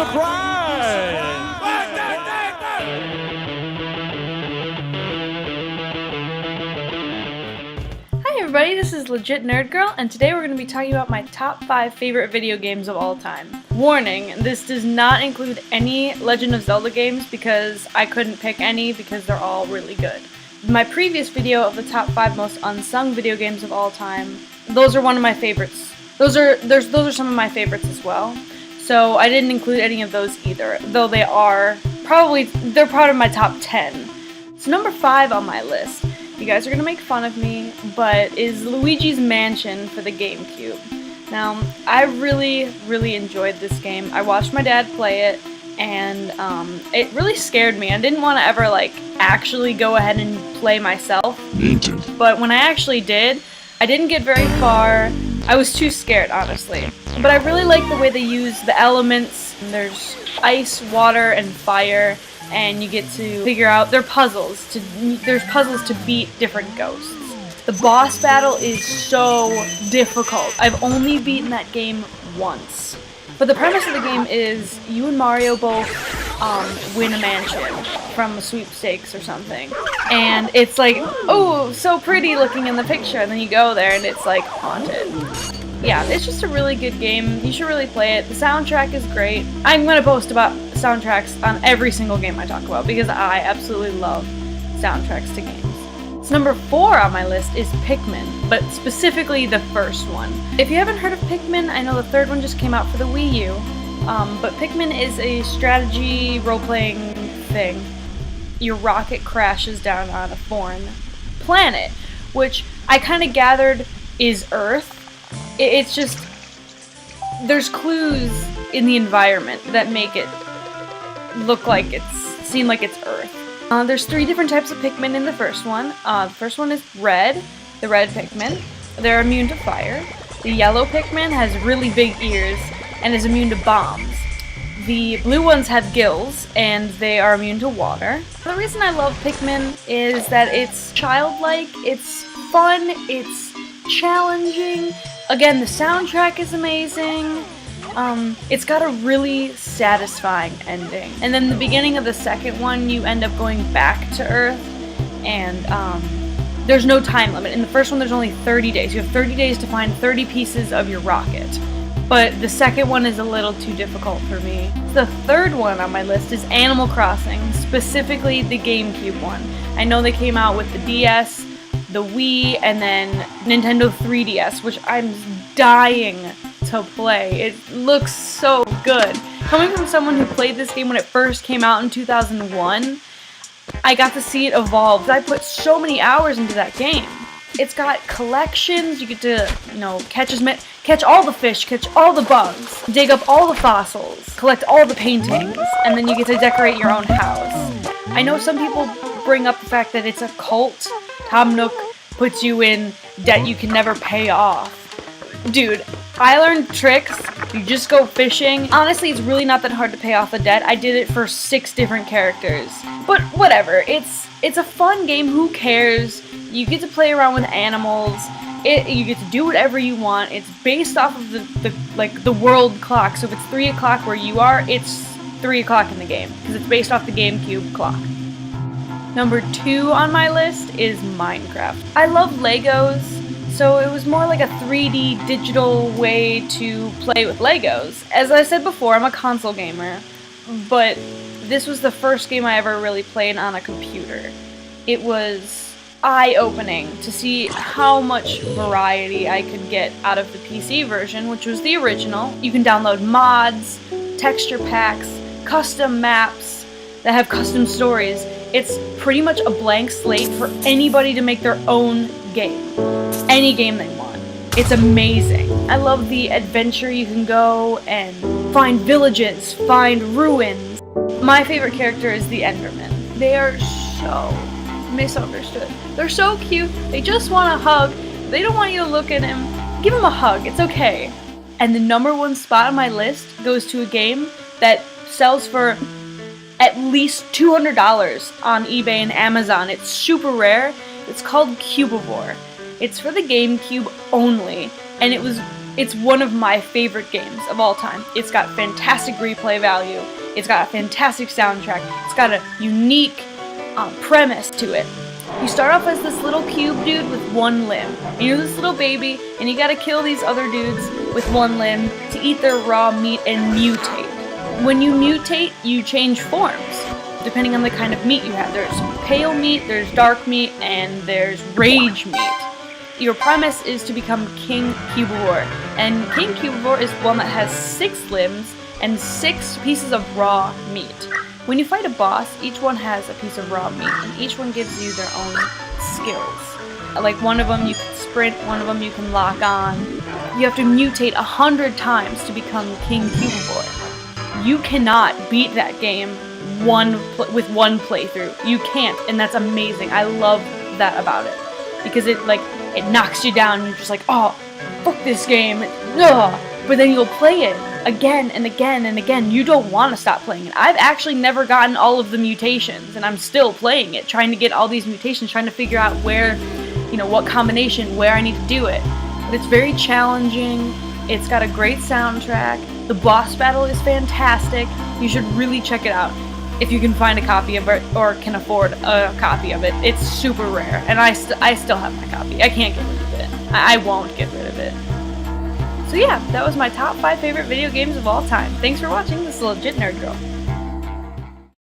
Surprise! Hi everybody, this is Legit Nerd Girl, and today we're going to be talking about my top 5 favorite video games of all time. Warning, this does not include any Legend of Zelda games because I couldn't pick any because they're all really good. My previous video of the top 5 most unsung video games of all time, those are one of my favorites. Those are some of my favorites as well. So I didn't include any of those either, though they're part of my top 10. So number 5 on my list, you guys are going to make fun of me, but is Luigi's Mansion for the GameCube. Now, I really enjoyed this game. I watched my dad play it, and it really scared me. I didn't want to ever, actually go ahead and play myself. But when I actually did, I didn't get very far. I was too scared, honestly. But I really like the way they use the elements. There's ice, water, and fire. And you get to figure out there's puzzles to beat different ghosts. The boss battle is so difficult. I've only beaten that game once. But the premise of the game is you and Mario both win a mansion from a sweepstakes or something. And it's like, oh, so pretty looking in the picture, and then you go there and it's like haunted. Yeah, it's just a really good game. You should really play it. The soundtrack is great. I'm going to boast about soundtracks on every single game I talk about because I absolutely love soundtracks to games. So number 4 on my list is Pikmin, but specifically the first one. If you haven't heard of Pikmin, I know the third one just came out for the Wii U, but Pikmin is a strategy role-playing thing. Your rocket crashes down on a foreign planet, which I kind of gathered is Earth. It's just, there's clues in the environment that make it seem like it's Earth. There's 3 different types of Pikmin in the first one. The first one is red, the red Pikmin. They're immune to fire. The yellow Pikmin has really big ears and is immune to bombs. The blue ones have gills and they are immune to water. The reason I love Pikmin is that it's childlike, it's fun, it's challenging. Again, the soundtrack is amazing. It's got a really satisfying ending. And then the beginning of the second one, you end up going back to Earth, and there's no time limit. In the first one, there's only 30 days. You have 30 days to find 30 pieces of your rocket. But the second one is a little too difficult for me. The third one on my list is Animal Crossing, specifically the GameCube one. I know they came out with the DS, the Wii, and then Nintendo 3DS, which I'm dying to play. It looks so good. Coming from someone who played this game when it first came out in 2001, I got to see it evolve. I put so many hours into that game. It's got collections. You get to, catch all the fish, catch all the bugs, dig up all the fossils, collect all the paintings, and then you get to decorate your own house. I know some people bring up the fact that it's a cult. Tom Nook puts you in debt you can never pay off. Dude, I learned tricks. You just go fishing. Honestly, it's really not that hard to pay off the debt. I did it for 6 different characters. But whatever, it's a fun game. Who cares? You get to play around with animals. You get to do whatever you want. It's based off of the world clock. So if it's 3 o'clock where you are, it's 3 o'clock in the game because it's based off the GameCube clock. Number 2 on my list is Minecraft. I love Legos, so it was more like a 3D digital way to play with Legos. As I said before, I'm a console gamer, but this was the first game I ever really played on a computer. It was eye-opening to see how much variety I could get out of the PC version, which was the original. You can download mods, texture packs, custom maps that have custom stories. It's pretty much a blank slate for anybody to make their own game. Any game they want. It's amazing. I love the adventure. You can go and find villages, find ruins. My favorite character is the Endermen. They are so misunderstood. They're so cute. They just want a hug. They don't want you to look at him. Give him a hug. It's okay. And the number 1 spot on my list goes to a game that sells for at least $200 on eBay and Amazon. It's super rare. It's called Cubivore. It's for the GameCube only, and it was It's one of my favorite games of all time. It's got fantastic replay value. It's got a fantastic soundtrack. It's got a unique premise to it. You start off as this little cube dude with one limb. And you're this little baby, and you gotta kill these other dudes with one limb to eat their raw meat and mutate. When you mutate, you change forms, depending on the kind of meat you have. There's pale meat, there's dark meat, and there's rage meat. Your premise is to become King Cubivore, and King Cubivore is one that has 6 limbs and 6 pieces of raw meat. When you fight a boss, each one has a piece of raw meat, and each one gives you their own skills. Like one of them you can sprint, one of them you can lock on. You have to mutate 100 times to become King Cubivore. You cannot beat that game with one playthrough. You can't, and that's amazing. I love that about it. Because it knocks you down and you're just like, oh, fuck this game. Ugh. But then you'll play it again and again and again. You don't want to stop playing it. I've actually never gotten all of the mutations, and I'm still playing it, trying to get all these mutations, trying to figure out where, what combination, where I need to do it. But it's very challenging. It's got a great soundtrack. The boss battle is fantastic. You should really check it out if you can find a copy of it or can afford a copy of it. It's super rare, and I still have my copy. I can't get rid of it. I won't get rid of it. So yeah, that was my top 5 favorite video games of all time. Thanks for watching. This is Legit Nerd Girl.